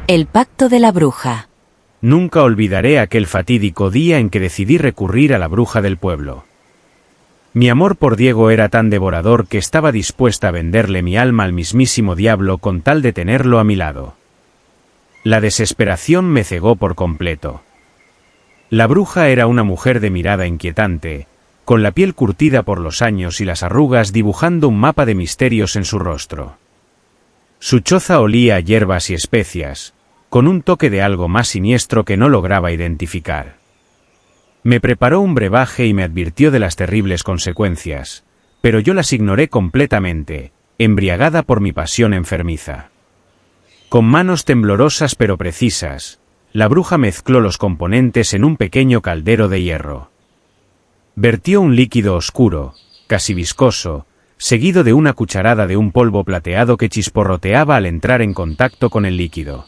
El pacto de la bruja. Nunca olvidaré aquel fatídico día en que decidí recurrir a la bruja del pueblo. Mi amor por Diego era tan devorador que estaba dispuesta a venderle mi alma al mismísimo diablo con tal de tenerlo a mi lado. La desesperación me cegó por completo. La bruja era una mujer de mirada inquietante, con la piel curtida por los años y las arrugas dibujando un mapa de misterios en su rostro. Su choza olía a hierbas y especias, con un toque de algo más siniestro que no lograba identificar. Me preparó un brebaje y me advirtió de las terribles consecuencias, pero yo las ignoré completamente, embriagada por mi pasión enfermiza. Con manos temblorosas pero precisas, la bruja mezcló los componentes en un pequeño caldero de hierro. Vertió un líquido oscuro, casi viscoso, seguido de una cucharada de un polvo plateado que chisporroteaba al entrar en contacto con el líquido.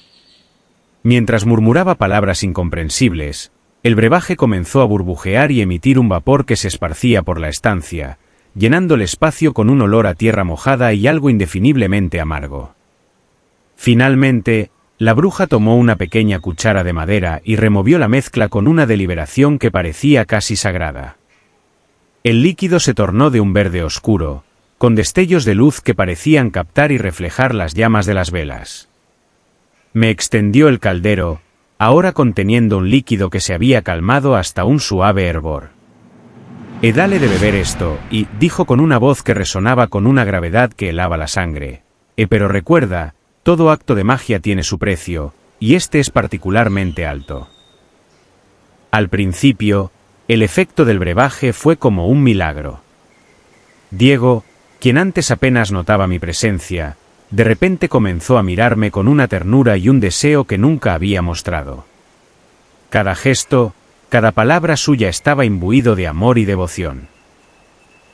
Mientras murmuraba palabras incomprensibles, el brebaje comenzó a burbujear y emitir un vapor que se esparcía por la estancia, llenando el espacio con un olor a tierra mojada y algo indefiniblemente amargo. Finalmente, la bruja tomó una pequeña cuchara de madera y removió la mezcla con una deliberación que parecía casi sagrada. El líquido se tornó de un verde oscuro, con destellos de luz que parecían captar y reflejar las llamas de las velas. Me extendió el caldero, ahora conteniendo un líquido que se había calmado hasta un suave hervor. «Dale de beber esto», y dijo con una voz que resonaba con una gravedad que helaba la sangre. Pero recuerda, todo acto de magia tiene su precio, y este es particularmente alto». Al principio, el efecto del brebaje fue como un milagro. Diego, quien antes apenas notaba mi presencia, de repente comenzó a mirarme con una ternura y un deseo que nunca había mostrado. Cada gesto, cada palabra suya estaba imbuido de amor y devoción.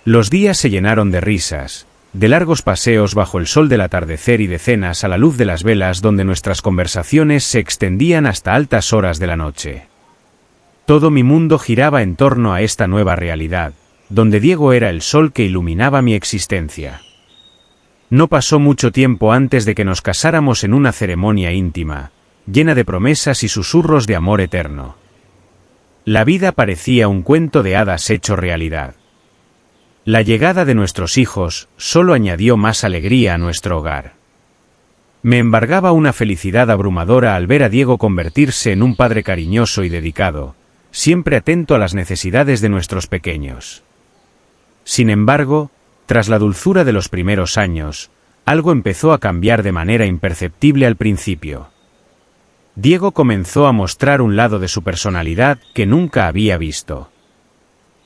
Los días se llenaron de risas, de largos paseos bajo el sol del atardecer y de cenas a la luz de las velas donde nuestras conversaciones se extendían hasta altas horas de la noche. Todo mi mundo giraba en torno a esta nueva realidad, donde Diego era el sol que iluminaba mi existencia. No pasó mucho tiempo antes de que nos casáramos en una ceremonia íntima, llena de promesas y susurros de amor eterno. La vida parecía un cuento de hadas hecho realidad. La llegada de nuestros hijos solo añadió más alegría a nuestro hogar. Me embargaba una felicidad abrumadora al ver a Diego convertirse en un padre cariñoso y dedicado, siempre atento a las necesidades de nuestros pequeños. Sin embargo, tras la dulzura de los primeros años, algo empezó a cambiar de manera imperceptible al principio. Diego comenzó a mostrar un lado de su personalidad que nunca había visto.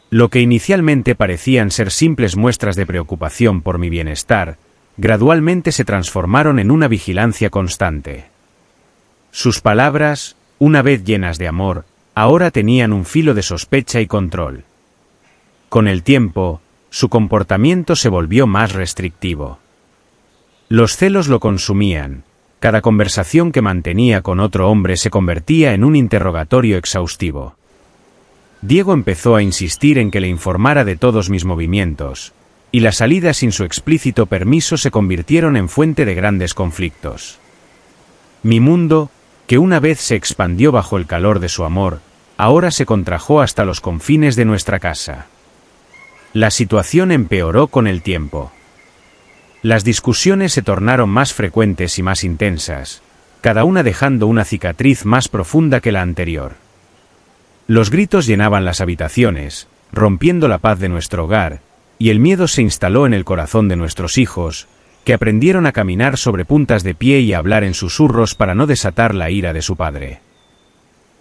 Lo que inicialmente parecían ser simples muestras de preocupación por mi bienestar, gradualmente se transformaron en una vigilancia constante. Sus palabras, una vez llenas de amor, ahora tenían un filo de sospecha y control. Con el tiempo, su comportamiento se volvió más restrictivo. Los celos lo consumían, cada conversación que mantenía con otro hombre se convertía en un interrogatorio exhaustivo. Diego empezó a insistir en que le informara de todos mis movimientos, y las salidas sin su explícito permiso se convirtieron en fuente de grandes conflictos. Mi mundo, que una vez se expandió bajo el calor de su amor, ahora se contrajo hasta los confines de nuestra casa. La situación empeoró con el tiempo. Las discusiones se tornaron más frecuentes y más intensas, cada una dejando una cicatriz más profunda que la anterior. Los gritos llenaban las habitaciones, rompiendo la paz de nuestro hogar, y el miedo se instaló en el corazón de nuestros hijos, que aprendieron a caminar sobre puntas de pie y a hablar en susurros para no desatar la ira de su padre.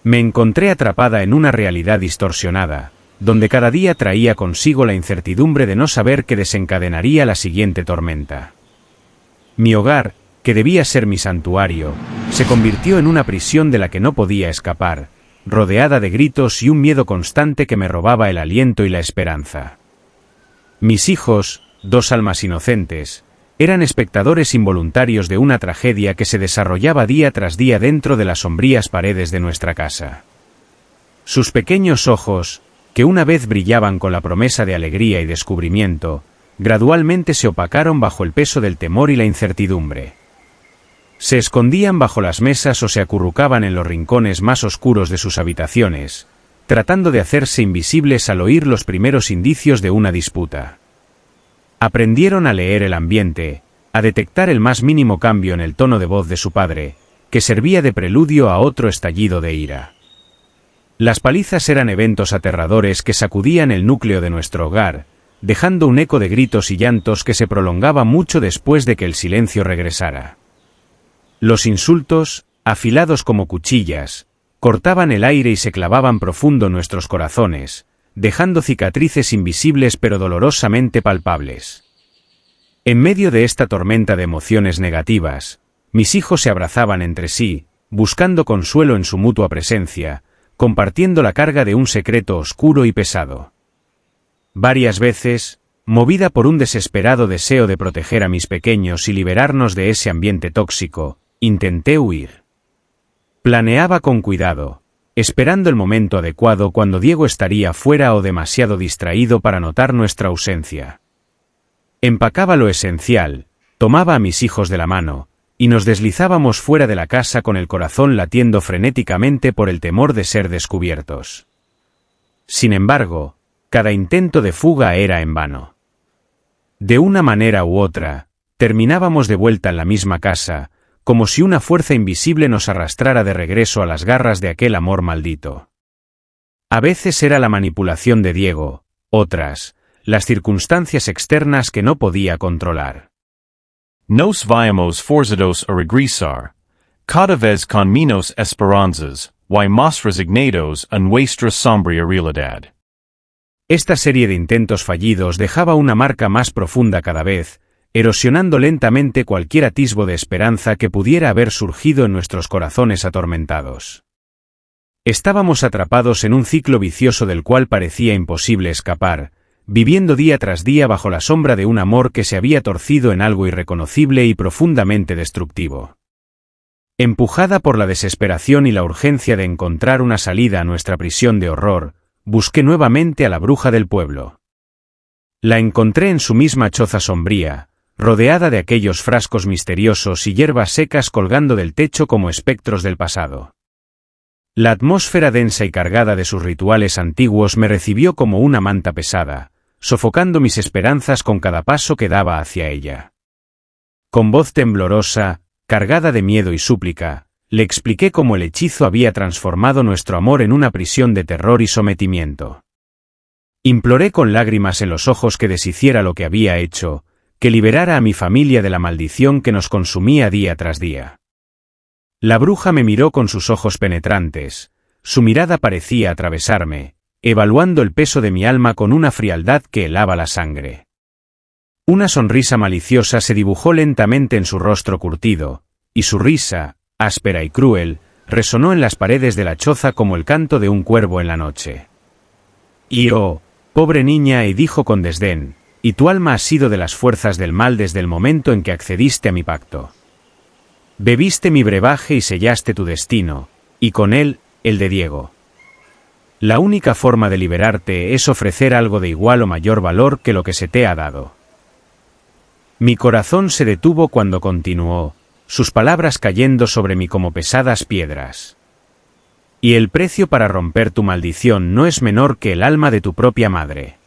Me encontré atrapada en una realidad distorsionada, donde cada día traía consigo la incertidumbre de no saber qué desencadenaría la siguiente tormenta. Mi hogar, que debía ser mi santuario, se convirtió en una prisión de la que no podía escapar, rodeada de gritos y un miedo constante que me robaba el aliento y la esperanza. Mis hijos, dos almas inocentes, eran espectadores involuntarios de una tragedia que se desarrollaba día tras día dentro de las sombrías paredes de nuestra casa. Sus pequeños ojos, que una vez brillaban con la promesa de alegría y descubrimiento, gradualmente se opacaron bajo el peso del temor y la incertidumbre. Se escondían bajo las mesas o se acurrucaban en los rincones más oscuros de sus habitaciones, tratando de hacerse invisibles al oír los primeros indicios de una disputa. Aprendieron a leer el ambiente, a detectar el más mínimo cambio en el tono de voz de su padre, que servía de preludio a otro estallido de ira. Las palizas eran eventos aterradores que sacudían el núcleo de nuestro hogar, dejando un eco de gritos y llantos que se prolongaba mucho después de que el silencio regresara. Los insultos, afilados como cuchillas, cortaban el aire y se clavaban profundo en nuestros corazones, dejando cicatrices invisibles pero dolorosamente palpables. En medio de esta tormenta de emociones negativas, mis hijos se abrazaban entre sí, buscando consuelo en su mutua presencia, compartiendo la carga de un secreto oscuro y pesado. Varias veces, movida por un desesperado deseo de proteger a mis pequeños y liberarnos de ese ambiente tóxico, intenté huir. Planeaba con cuidado, esperando el momento adecuado cuando Diego estaría fuera o demasiado distraído para notar nuestra ausencia. Empacaba lo esencial, tomaba a mis hijos de la mano, y nos deslizábamos fuera de la casa con el corazón latiendo frenéticamente por el temor de ser descubiertos. Sin embargo, cada intento de fuga era en vano. De una manera u otra, terminábamos de vuelta en la misma casa, como si una fuerza invisible nos arrastrara de regreso a las garras de aquel amor maldito. A veces era la manipulación de Diego, otras, las circunstancias externas que no podía controlar. Nos viamos forzados a regresar, cada vez con menos esperanzas, y más resignados en nuestra sombría realidad. Esta serie de intentos fallidos dejaba una marca más profunda cada vez, erosionando lentamente cualquier atisbo de esperanza que pudiera haber surgido en nuestros corazones atormentados. Estábamos atrapados en un ciclo vicioso del cual parecía imposible escapar, viviendo día tras día bajo la sombra de un amor que se había torcido en algo irreconocible y profundamente destructivo. Empujada por la desesperación y la urgencia de encontrar una salida a nuestra prisión de horror, busqué nuevamente a la bruja del pueblo. La encontré en su misma choza sombría, rodeada de aquellos frascos misteriosos y hierbas secas colgando del techo como espectros del pasado. La atmósfera densa y cargada de sus rituales antiguos me recibió como una manta pesada, sofocando mis esperanzas con cada paso que daba hacia ella. Con voz temblorosa, cargada de miedo y súplica, le expliqué cómo el hechizo había transformado nuestro amor en una prisión de terror y sometimiento. Imploré con lágrimas en los ojos que deshiciera lo que había hecho, que liberara a mi familia de la maldición que nos consumía día tras día. La bruja me miró con sus ojos penetrantes, su mirada parecía atravesarme, evaluando el peso de mi alma con una frialdad que helaba la sangre. Una sonrisa maliciosa se dibujó lentamente en su rostro curtido, y su risa, áspera y cruel, resonó en las paredes de la choza como el canto de un cuervo en la noche. Y oh, pobre niña, y dijo con desdén, y tu alma ha sido de las fuerzas del mal desde el momento en que accediste a mi pacto. Bebiste mi brebaje y sellaste tu destino, y con él, el de Diego. La única forma de liberarte es ofrecer algo de igual o mayor valor que lo que se te ha dado. Mi corazón se detuvo cuando continuó, sus palabras cayendo sobre mí como pesadas piedras. Y el precio para romper tu maldición no es menor que el alma de tu propia madre.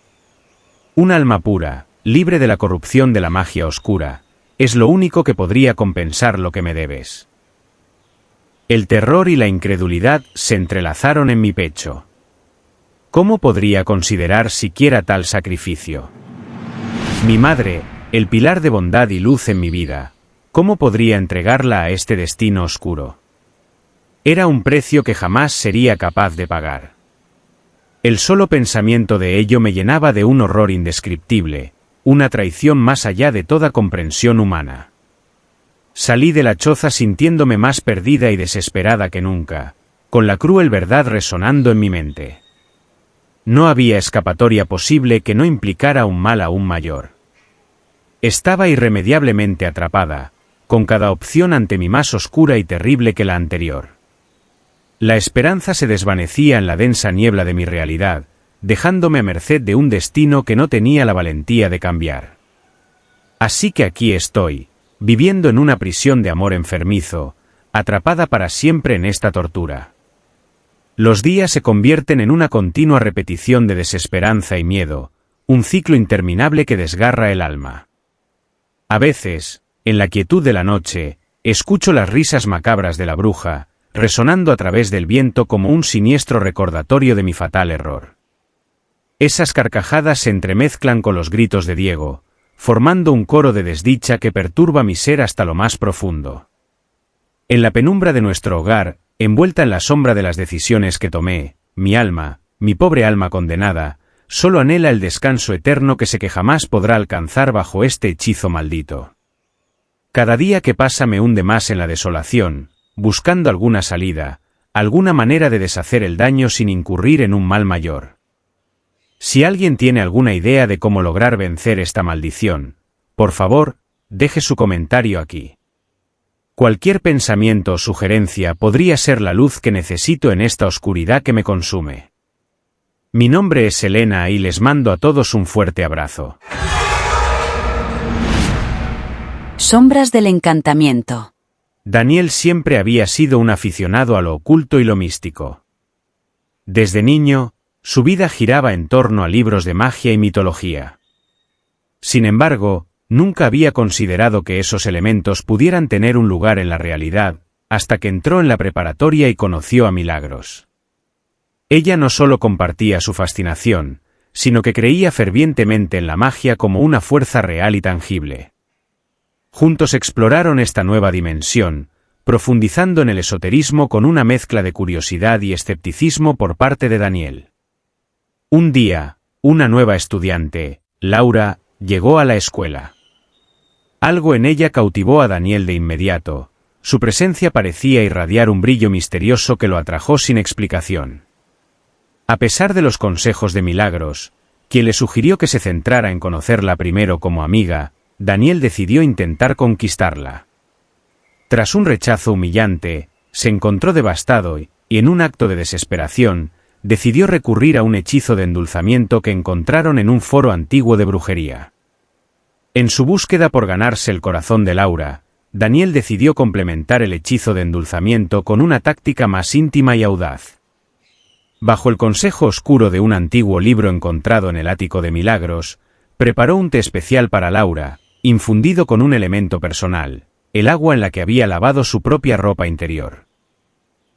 Un alma pura, libre de la corrupción de la magia oscura, es lo único que podría compensar lo que me debes. El terror y la incredulidad se entrelazaron en mi pecho. ¿Cómo podría considerar siquiera tal sacrificio? Mi madre, el pilar de bondad y luz en mi vida, ¿cómo podría entregarla a este destino oscuro? Era un precio que jamás sería capaz de pagar. El solo pensamiento de ello me llenaba de un horror indescriptible, una traición más allá de toda comprensión humana. Salí de la choza sintiéndome más perdida y desesperada que nunca, con la cruel verdad resonando en mi mente. No había escapatoria posible que no implicara un mal aún mayor. Estaba irremediablemente atrapada, con cada opción ante mí más oscura y terrible que la anterior. La esperanza se desvanecía en la densa niebla de mi realidad, dejándome a merced de un destino que no tenía la valentía de cambiar. Así que aquí estoy, viviendo en una prisión de amor enfermizo, atrapada para siempre en esta tortura. Los días se convierten en una continua repetición de desesperanza y miedo, un ciclo interminable que desgarra el alma. A veces, en la quietud de la noche, escucho las risas macabras de la bruja, resonando a través del viento como un siniestro recordatorio de mi fatal error. Esas carcajadas se entremezclan con los gritos de Diego, formando un coro de desdicha que perturba mi ser hasta lo más profundo. En la penumbra de nuestro hogar, envuelta en la sombra de las decisiones que tomé, mi alma, mi pobre alma condenada, solo anhela el descanso eterno que sé que jamás podrá alcanzar bajo este hechizo maldito. Cada día que pasa me hunde más en la desolación, buscando alguna salida, alguna manera de deshacer el daño sin incurrir en un mal mayor. Si alguien tiene alguna idea de cómo lograr vencer esta maldición, por favor, deje su comentario aquí. Cualquier pensamiento o sugerencia podría ser la luz que necesito en esta oscuridad que me consume. Mi nombre es Elena y les mando a todos un fuerte abrazo. Sombras del encantamiento. Daniel siempre había sido un aficionado a lo oculto y lo místico. Desde niño, su vida giraba en torno a libros de magia y mitología. Sin embargo, nunca había considerado que esos elementos pudieran tener un lugar en la realidad, hasta que entró en la preparatoria y conoció a Milagros. Ella no solo compartía su fascinación, sino que creía fervientemente en la magia como una fuerza real y tangible. Juntos exploraron esta nueva dimensión, profundizando en el esoterismo con una mezcla de curiosidad y escepticismo por parte de Daniel. Un día, una nueva estudiante, Laura, llegó a la escuela. Algo en ella cautivó a Daniel de inmediato, su presencia parecía irradiar un brillo misterioso que lo atrajo sin explicación. A pesar de los consejos de Milagros, quien le sugirió que se centrara en conocerla primero como amiga, Daniel decidió intentar conquistarla. Tras un rechazo humillante, se encontró devastado y, en un acto de desesperación, decidió recurrir a un hechizo de endulzamiento que encontraron en un foro antiguo de brujería. En su búsqueda por ganarse el corazón de Laura, Daniel decidió complementar el hechizo de endulzamiento con una táctica más íntima y audaz. Bajo el consejo oscuro de un antiguo libro encontrado en el ático de Milagros, preparó un té especial para Laura, infundido con un elemento personal, el agua en la que había lavado su propia ropa interior.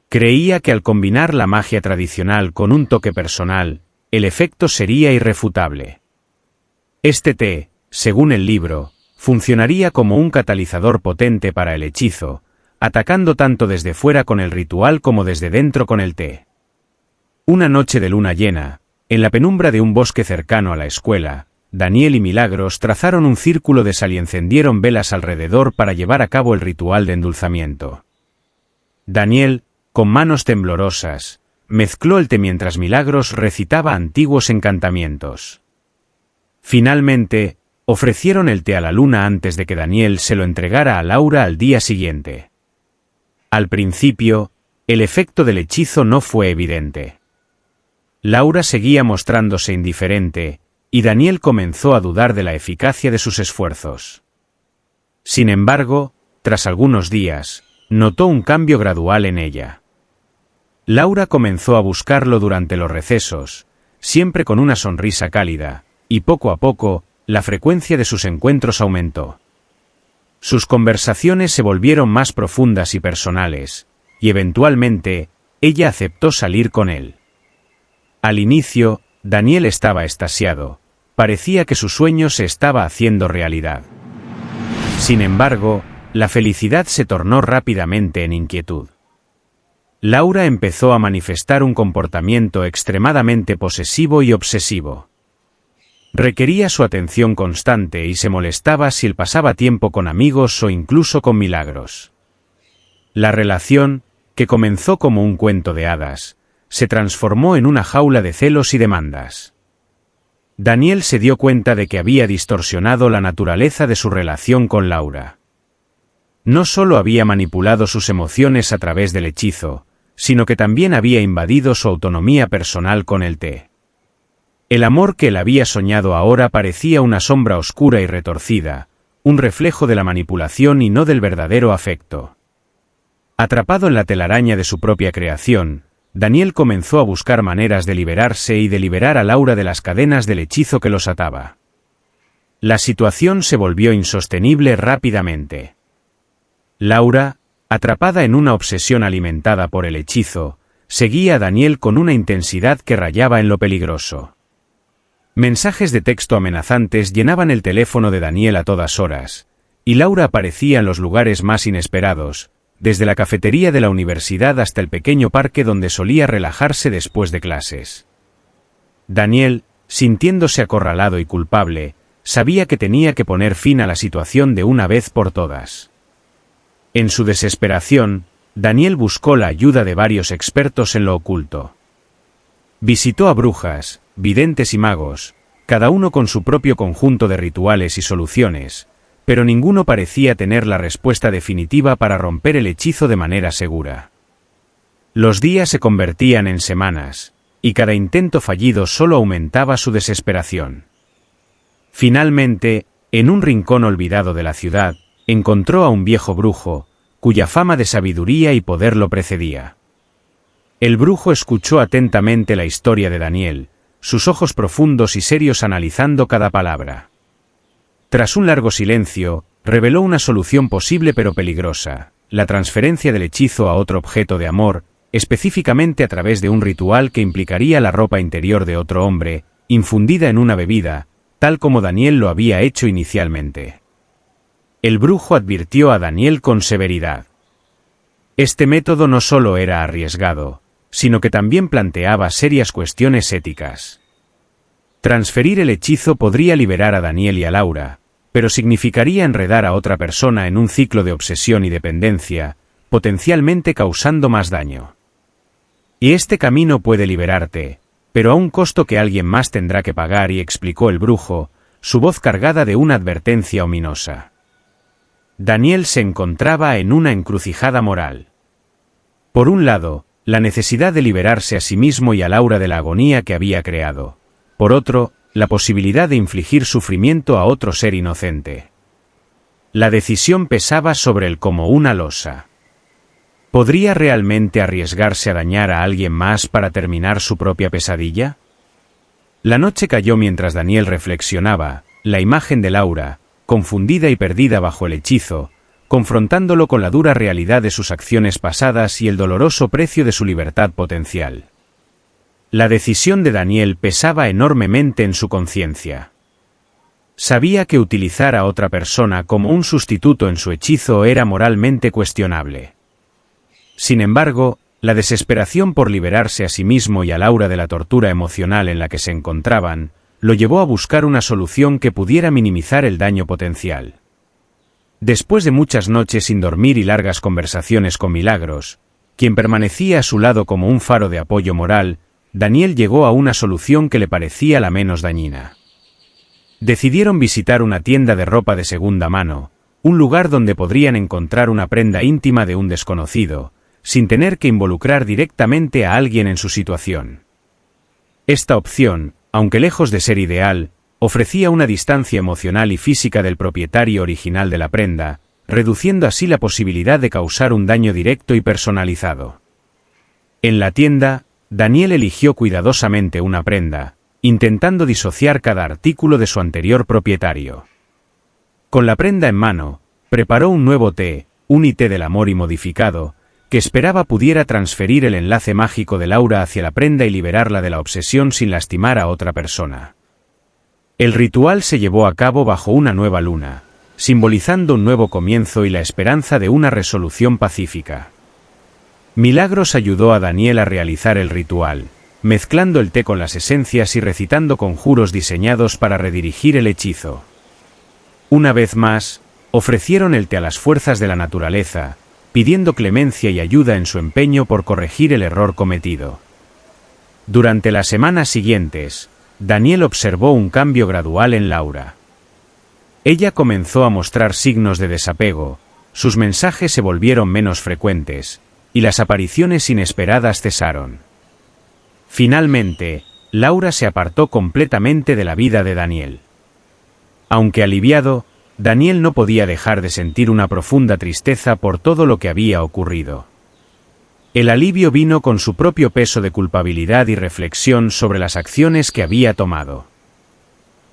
Creía que al combinar la magia tradicional con un toque personal, el efecto sería irrefutable. Este té, según el libro, funcionaría como un catalizador potente para el hechizo, atacando tanto desde fuera con el ritual como desde dentro con el té. Una noche de luna llena, en la penumbra de un bosque cercano a la escuela, Daniel y Milagros trazaron un círculo de sal y encendieron velas alrededor para llevar a cabo el ritual de endulzamiento. Daniel, con manos temblorosas, mezcló el té mientras Milagros recitaba antiguos encantamientos. Finalmente, ofrecieron el té a la luna antes de que Daniel se lo entregara a Laura al día siguiente. Al principio, el efecto del hechizo no fue evidente. Laura seguía mostrándose indiferente, y Daniel comenzó a dudar de la eficacia de sus esfuerzos. Sin embargo, tras algunos días, notó un cambio gradual en ella. Laura comenzó a buscarlo durante los recesos, siempre con una sonrisa cálida, y poco a poco, la frecuencia de sus encuentros aumentó. Sus conversaciones se volvieron más profundas y personales, y eventualmente, ella aceptó salir con él. Al inicio, Daniel estaba extasiado, parecía que su sueño se estaba haciendo realidad. Sin embargo, la felicidad se tornó rápidamente en inquietud. Laura empezó a manifestar un comportamiento extremadamente posesivo y obsesivo. Requería su atención constante y se molestaba si él pasaba tiempo con amigos o incluso con Milagros. La relación, que comenzó como un cuento de hadas, se transformó en una jaula de celos y demandas. Daniel se dio cuenta de que había distorsionado la naturaleza de su relación con Laura. No solo había manipulado sus emociones a través del hechizo, sino que también había invadido su autonomía personal con el té. El amor que él había soñado ahora parecía una sombra oscura y retorcida, un reflejo de la manipulación y no del verdadero afecto. Atrapado en la telaraña de su propia creación, Daniel comenzó a buscar maneras de liberarse y de liberar a Laura de las cadenas del hechizo que los ataba. La situación se volvió insostenible rápidamente. Laura, atrapada en una obsesión alimentada por el hechizo, seguía a Daniel con una intensidad que rayaba en lo peligroso. Mensajes de texto amenazantes llenaban el teléfono de Daniel a todas horas, y Laura aparecía en los lugares más inesperados, desde la cafetería de la universidad hasta el pequeño parque donde solía relajarse después de clases. Daniel, sintiéndose acorralado y culpable, sabía que tenía que poner fin a la situación de una vez por todas. En su desesperación, Daniel buscó la ayuda de varios expertos en lo oculto. Visitó a brujas, videntes y magos, cada uno con su propio conjunto de rituales y soluciones, pero ninguno parecía tener la respuesta definitiva para romper el hechizo de manera segura. Los días se convertían en semanas, y cada intento fallido solo aumentaba su desesperación. Finalmente, en un rincón olvidado de la ciudad, encontró a un viejo brujo, cuya fama de sabiduría y poder lo precedía. El brujo escuchó atentamente la historia de Daniel, sus ojos profundos y serios analizando cada palabra. Tras un largo silencio, reveló una solución posible pero peligrosa: la transferencia del hechizo a otro objeto de amor, específicamente a través de un ritual que implicaría la ropa interior de otro hombre, infundida en una bebida, tal como Daniel lo había hecho inicialmente. El brujo advirtió a Daniel con severidad. Este método no solo era arriesgado, sino que también planteaba serias cuestiones éticas. Transferir el hechizo podría liberar a Daniel y a Laura, pero significaría enredar a otra persona en un ciclo de obsesión y dependencia, potencialmente causando más daño. Y este camino puede liberarte, pero a un costo que alguien más tendrá que pagar, y explicó el brujo, su voz cargada de una advertencia ominosa. Daniel se encontraba en una encrucijada moral. Por un lado, la necesidad de liberarse a sí mismo y a Laura de la agonía que había creado. Por otro, la posibilidad de infligir sufrimiento a otro ser inocente. La decisión pesaba sobre él como una losa. ¿Podría realmente arriesgarse a dañar a alguien más para terminar su propia pesadilla? La noche cayó mientras Daniel reflexionaba, la imagen de Laura, confundida y perdida bajo el hechizo, confrontándolo con la dura realidad de sus acciones pasadas y el doloroso precio de su libertad potencial. La decisión de Daniel pesaba enormemente en su conciencia. Sabía que utilizar a otra persona como un sustituto en su hechizo era moralmente cuestionable. Sin embargo, la desesperación por liberarse a sí mismo y a Laura de la tortura emocional en la que se encontraban, lo llevó a buscar una solución que pudiera minimizar el daño potencial. Después de muchas noches sin dormir y largas conversaciones con Milagros, quien permanecía a su lado como un faro de apoyo moral, Daniel llegó a una solución que le parecía la menos dañina. Decidieron visitar una tienda de ropa de segunda mano, un lugar donde podrían encontrar una prenda íntima de un desconocido, sin tener que involucrar directamente a alguien en su situación. Esta opción, aunque lejos de ser ideal, ofrecía una distancia emocional y física del propietario original de la prenda, reduciendo así la posibilidad de causar un daño directo y personalizado. En la tienda, Daniel eligió cuidadosamente una prenda, intentando disociar cada artículo de su anterior propietario. Con la prenda en mano, preparó un nuevo té, un té del amor y modificado, que esperaba pudiera transferir el enlace mágico de Laura hacia la prenda y liberarla de la obsesión sin lastimar a otra persona. El ritual se llevó a cabo bajo una nueva luna, simbolizando un nuevo comienzo y la esperanza de una resolución pacífica. Milagros ayudó a Daniel a realizar el ritual, mezclando el té con las esencias y recitando conjuros diseñados para redirigir el hechizo. Una vez más, ofrecieron el té a las fuerzas de la naturaleza, pidiendo clemencia y ayuda en su empeño por corregir el error cometido. Durante las semanas siguientes, Daniel observó un cambio gradual en Laura. Ella comenzó a mostrar signos de desapego, sus mensajes se volvieron menos frecuentes, y las apariciones inesperadas cesaron. Finalmente, Laura se apartó completamente de la vida de Daniel. Aunque aliviado, Daniel no podía dejar de sentir una profunda tristeza por todo lo que había ocurrido. El alivio vino con su propio peso de culpabilidad y reflexión sobre las acciones que había tomado.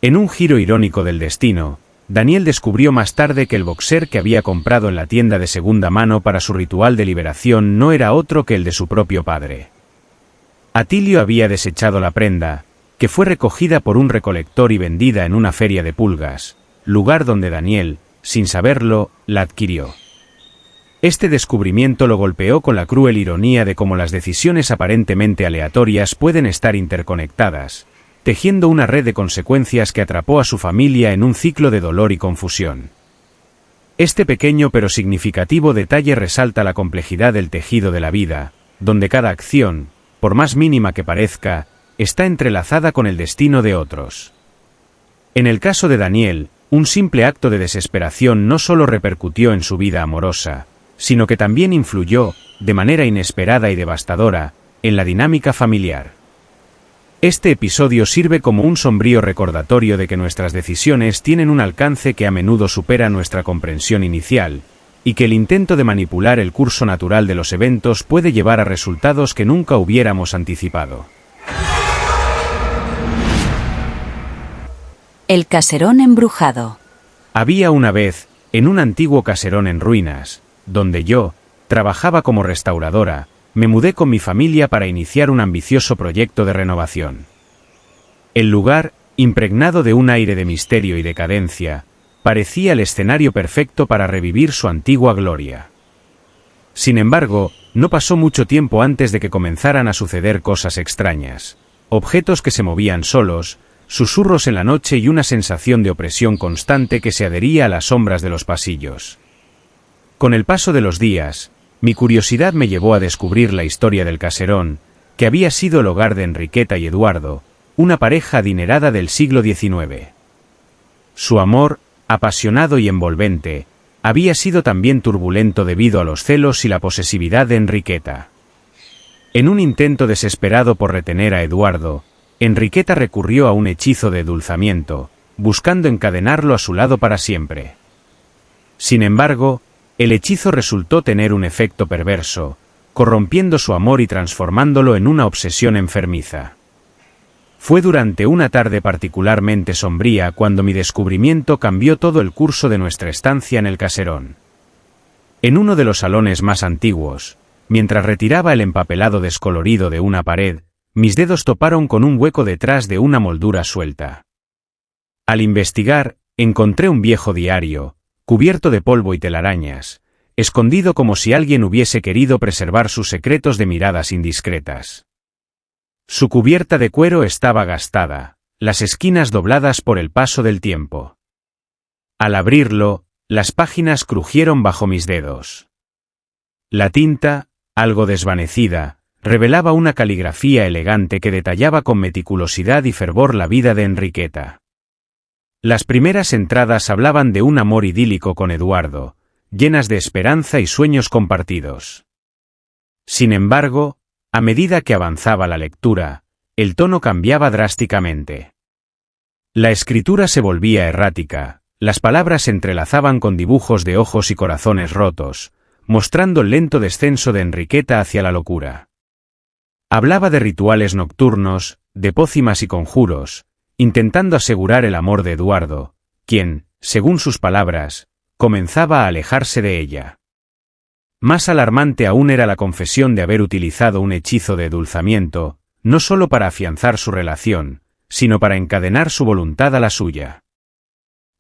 En un giro irónico del destino, Daniel descubrió más tarde que el boxer que había comprado en la tienda de segunda mano para su ritual de liberación no era otro que el de su propio padre. Atilio había desechado la prenda, que fue recogida por un recolector y vendida en una feria de pulgas, lugar donde Daniel, sin saberlo, la adquirió. Este descubrimiento lo golpeó con la cruel ironía de cómo las decisiones aparentemente aleatorias pueden estar interconectadas, tejiendo una red de consecuencias que atrapó a su familia en un ciclo de dolor y confusión. Este pequeño pero significativo detalle resalta la complejidad del tejido de la vida, donde cada acción, por más mínima que parezca, está entrelazada con el destino de otros. En el caso de Daniel, un simple acto de desesperación no solo repercutió en su vida amorosa, sino que también influyó, de manera inesperada y devastadora, en la dinámica familiar. Este episodio sirve como un sombrío recordatorio de que nuestras decisiones tienen un alcance que a menudo supera nuestra comprensión inicial, y que el intento de manipular el curso natural de los eventos puede llevar a resultados que nunca hubiéramos anticipado. El caserón embrujado. Había una vez, en un antiguo caserón en ruinas, donde yo trabajaba como restauradora, me mudé con mi familia para iniciar un ambicioso proyecto de renovación. El lugar, impregnado de un aire de misterio y decadencia, parecía el escenario perfecto para revivir su antigua gloria. Sin embargo, no pasó mucho tiempo antes de que comenzaran a suceder cosas extrañas, objetos que se movían solos, susurros en la noche y una sensación de opresión constante que se adhería a las sombras de los pasillos. Con el paso de los días, mi curiosidad me llevó a descubrir la historia del caserón, que había sido el hogar de Enriqueta y Eduardo, una pareja adinerada del siglo XIX. Su amor, apasionado y envolvente, había sido también turbulento debido a los celos y la posesividad de Enriqueta. En un intento desesperado por retener a Eduardo, Enriqueta recurrió a un hechizo de endulzamiento, buscando encadenarlo a su lado para siempre. Sin embargo, el hechizo resultó tener un efecto perverso, corrompiendo su amor y transformándolo en una obsesión enfermiza. Fue durante una tarde particularmente sombría cuando mi descubrimiento cambió todo el curso de nuestra estancia en el caserón. En uno de los salones más antiguos, mientras retiraba el empapelado descolorido de una pared, mis dedos toparon con un hueco detrás de una moldura suelta. Al investigar, encontré un viejo diario, cubierto de polvo y telarañas, escondido como si alguien hubiese querido preservar sus secretos de miradas indiscretas. Su cubierta de cuero estaba gastada, las esquinas dobladas por el paso del tiempo. Al abrirlo, las páginas crujieron bajo mis dedos. La tinta, algo desvanecida, revelaba una caligrafía elegante que detallaba con meticulosidad y fervor la vida de Enriqueta. Las primeras entradas hablaban de un amor idílico con Eduardo, llenas de esperanza y sueños compartidos. Sin embargo, a medida que avanzaba la lectura, el tono cambiaba drásticamente. La escritura se volvía errática, las palabras se entrelazaban con dibujos de ojos y corazones rotos, mostrando el lento descenso de Enriqueta hacia la locura. Hablaba de rituales nocturnos, de pócimas y conjuros, intentando asegurar el amor de Eduardo, quien, según sus palabras, comenzaba a alejarse de ella. Más alarmante aún era la confesión de haber utilizado un hechizo de endulzamiento, no solo para afianzar su relación, sino para encadenar su voluntad a la suya.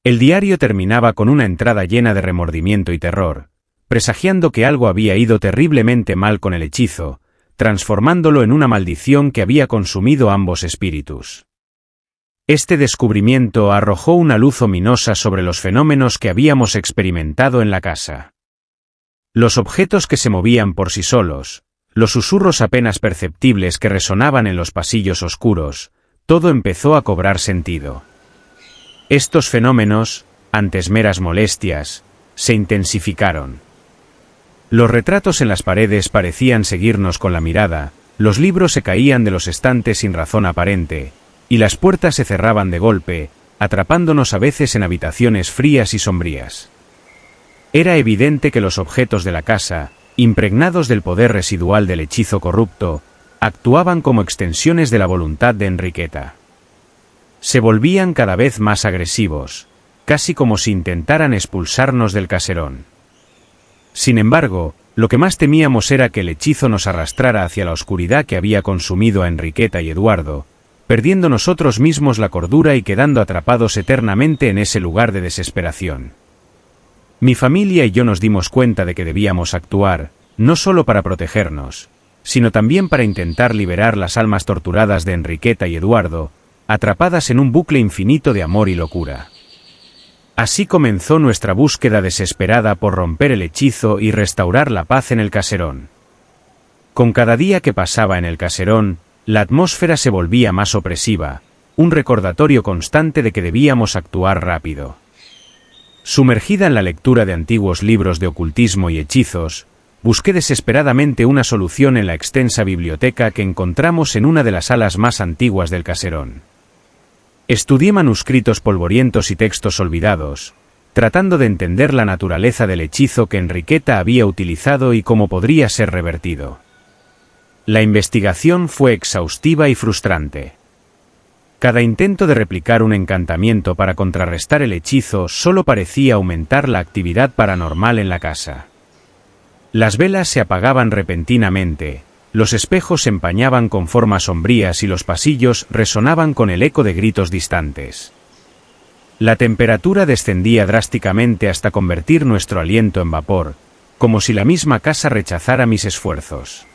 El diario terminaba con una entrada llena de remordimiento y terror, presagiando que algo había ido terriblemente mal con el hechizo, transformándolo en una maldición que había consumido ambos espíritus. Este descubrimiento arrojó una luz ominosa sobre los fenómenos que habíamos experimentado en la casa. Los objetos que se movían por sí solos, los susurros apenas perceptibles que resonaban en los pasillos oscuros, todo empezó a cobrar sentido. Estos fenómenos, antes meras molestias, se intensificaron. Los retratos en las paredes parecían seguirnos con la mirada, los libros se caían de los estantes sin razón aparente, y las puertas se cerraban de golpe, atrapándonos a veces en habitaciones frías y sombrías. Era evidente que los objetos de la casa, impregnados del poder residual del hechizo corrupto, actuaban como extensiones de la voluntad de Enriqueta. Se volvían cada vez más agresivos, casi como si intentaran expulsarnos del caserón. Sin embargo, lo que más temíamos era que el hechizo nos arrastrara hacia la oscuridad que había consumido a Enriqueta y Eduardo, perdiendo nosotros mismos la cordura y quedando atrapados eternamente en ese lugar de desesperación. Mi familia y yo nos dimos cuenta de que debíamos actuar, no solo para protegernos, sino también para intentar liberar las almas torturadas de Enriqueta y Eduardo, atrapadas en un bucle infinito de amor y locura. Así comenzó nuestra búsqueda desesperada por romper el hechizo y restaurar la paz en el caserón. Con cada día que pasaba en el caserón, la atmósfera se volvía más opresiva, un recordatorio constante de que debíamos actuar rápido. Sumergida en la lectura de antiguos libros de ocultismo y hechizos, busqué desesperadamente una solución en la extensa biblioteca que encontramos en una de las salas más antiguas del caserón. Estudié manuscritos polvorientos y textos olvidados, tratando de entender la naturaleza del hechizo que Enriqueta había utilizado y cómo podría ser revertido. La investigación fue exhaustiva y frustrante. Cada intento de replicar un encantamiento para contrarrestar el hechizo solo parecía aumentar la actividad paranormal en la casa. Las velas se apagaban repentinamente, los espejos se empañaban con formas sombrías y los pasillos resonaban con el eco de gritos distantes. La temperatura descendía drásticamente hasta convertir nuestro aliento en vapor, como si la misma casa rechazara mis esfuerzos.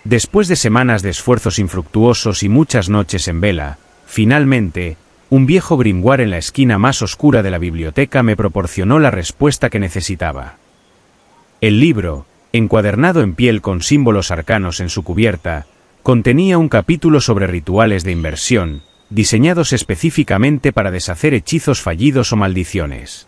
Después de semanas de esfuerzos infructuosos y muchas noches en vela, finalmente, un viejo grimoire en la esquina más oscura de la biblioteca me proporcionó la respuesta que necesitaba. El libro, encuadernado en piel con símbolos arcanos en su cubierta, contenía un capítulo sobre rituales de inversión, diseñados específicamente para deshacer hechizos fallidos o maldiciones.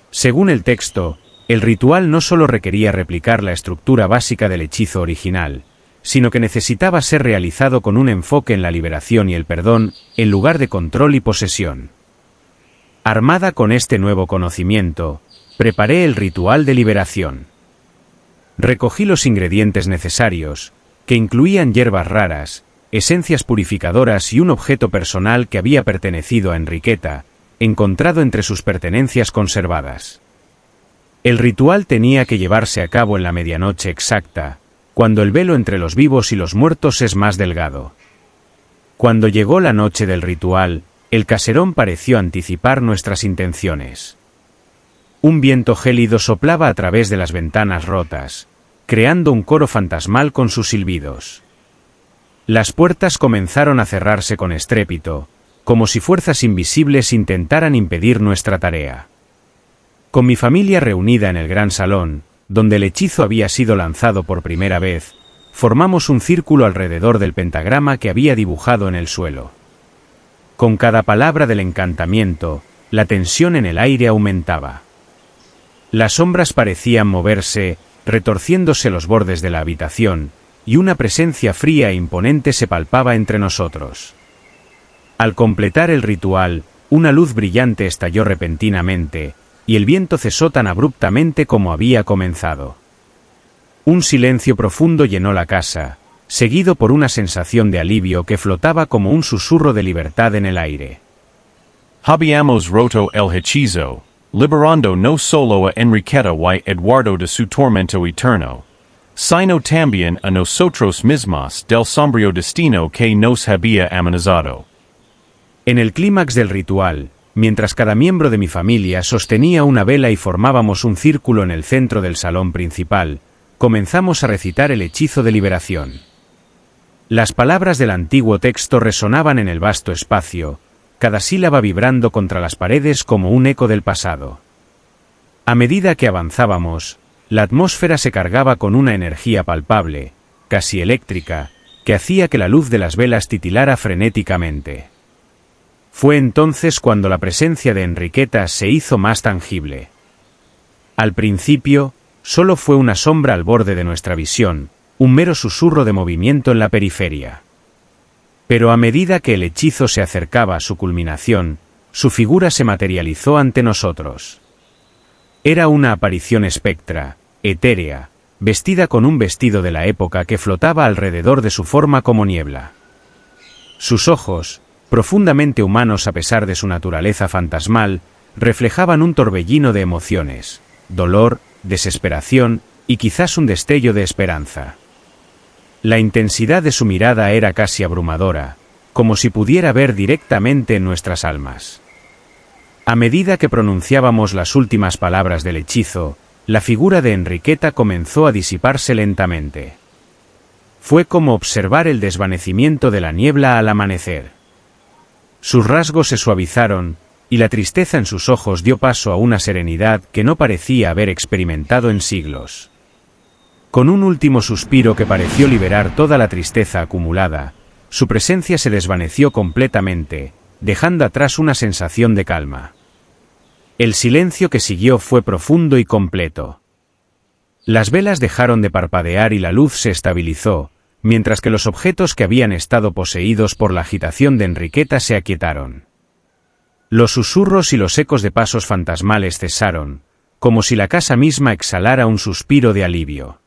Según el texto, el ritual no solo requería replicar la estructura básica del hechizo original, sino que necesitaba ser realizado con un enfoque en la liberación y el perdón, en lugar de control y posesión. Armada con este nuevo conocimiento, preparé el ritual de liberación. Recogí los ingredientes necesarios, que incluían hierbas raras, esencias purificadoras y un objeto personal que había pertenecido a Enriqueta, encontrado entre sus pertenencias conservadas. El ritual tenía que llevarse a cabo en la medianoche exacta, cuando el velo entre los vivos y los muertos es más delgado. Cuando llegó la noche del ritual, el caserón pareció anticipar nuestras intenciones. Un viento gélido soplaba a través de las ventanas rotas, creando un coro fantasmal con sus silbidos. Las puertas comenzaron a cerrarse con estrépito, como si fuerzas invisibles intentaran impedir nuestra tarea. Con mi familia reunida en el gran salón, donde el hechizo había sido lanzado por primera vez, formamos un círculo alrededor del pentagrama que había dibujado en el suelo. Con cada palabra del encantamiento, la tensión en el aire aumentaba. Las sombras parecían moverse, retorciéndose los bordes de la habitación, y una presencia fría e imponente se palpaba entre nosotros. Al completar el ritual, una luz brillante estalló repentinamente, y el viento cesó tan abruptamente como había comenzado. Un silencio profundo llenó la casa, seguido por una sensación de alivio que flotaba como un susurro de libertad en el aire. Habíamos roto el hechizo, liberando no solo a Enriqueta y Eduardo de su tormento eterno, sino también a nosotros mismos del sombrío destino que nos había amenazado. En el clímax del ritual, mientras cada miembro de mi familia sostenía una vela y formábamos un círculo en el centro del salón principal, comenzamos a recitar el hechizo de liberación. Las palabras del antiguo texto resonaban en el vasto espacio, cada sílaba vibrando contra las paredes como un eco del pasado. A medida que avanzábamos, la atmósfera se cargaba con una energía palpable, casi eléctrica, que hacía que la luz de las velas titilara frenéticamente. Fue entonces cuando la presencia de Enriqueta se hizo más tangible. Al principio, solo fue una sombra al borde de nuestra visión, un mero susurro de movimiento en la periferia. Pero a medida que el hechizo se acercaba a su culminación, su figura se materializó ante nosotros. Era una aparición espectra, etérea, vestida con un vestido de la época que flotaba alrededor de su forma como niebla. Sus ojos, profundamente humanos a pesar de su naturaleza fantasmal, reflejaban un torbellino de emociones, dolor, desesperación y quizás un destello de esperanza. La intensidad de su mirada era casi abrumadora, como si pudiera ver directamente en nuestras almas. A medida que pronunciábamos las últimas palabras del hechizo, la figura de Enriqueta comenzó a disiparse lentamente. Fue como observar el desvanecimiento de la niebla al amanecer. Sus rasgos se suavizaron, y la tristeza en sus ojos dio paso a una serenidad que no parecía haber experimentado en siglos. Con un último suspiro que pareció liberar toda la tristeza acumulada, su presencia se desvaneció completamente, dejando atrás una sensación de calma. El silencio que siguió fue profundo y completo. Las velas dejaron de parpadear y la luz se estabilizó, mientras que los objetos que habían estado poseídos por la agitación de Enriqueta se aquietaron. Los susurros y los ecos de pasos fantasmales cesaron, como si la casa misma exhalara un suspiro de alivio.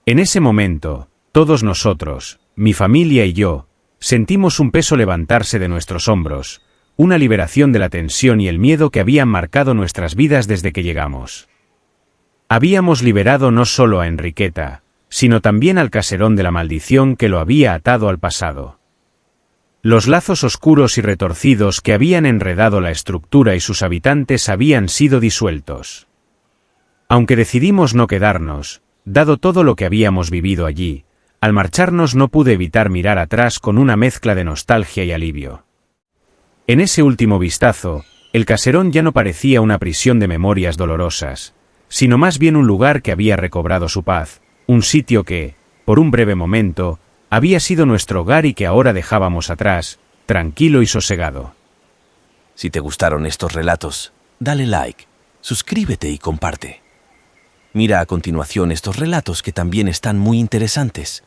En ese momento, todos nosotros, mi familia y yo, sentimos un peso levantarse de nuestros hombros, una liberación de la tensión y el miedo que habían marcado nuestras vidas desde que llegamos. Habíamos liberado no solo a Enriqueta, sino también al caserón de la maldición que lo había atado al pasado. Los lazos oscuros y retorcidos que habían enredado la estructura y sus habitantes habían sido disueltos. Aunque decidimos no quedarnos, dado todo lo que habíamos vivido allí, al marcharnos no pude evitar mirar atrás con una mezcla de nostalgia y alivio. En ese último vistazo, el caserón ya no parecía una prisión de memorias dolorosas, sino más bien un lugar que había recobrado su paz, un sitio que, por un breve momento, había sido nuestro hogar y que ahora dejábamos atrás, tranquilo y sosegado. Si te gustaron estos relatos, dale like, suscríbete y comparte. Mira a continuación estos relatos que también están muy interesantes.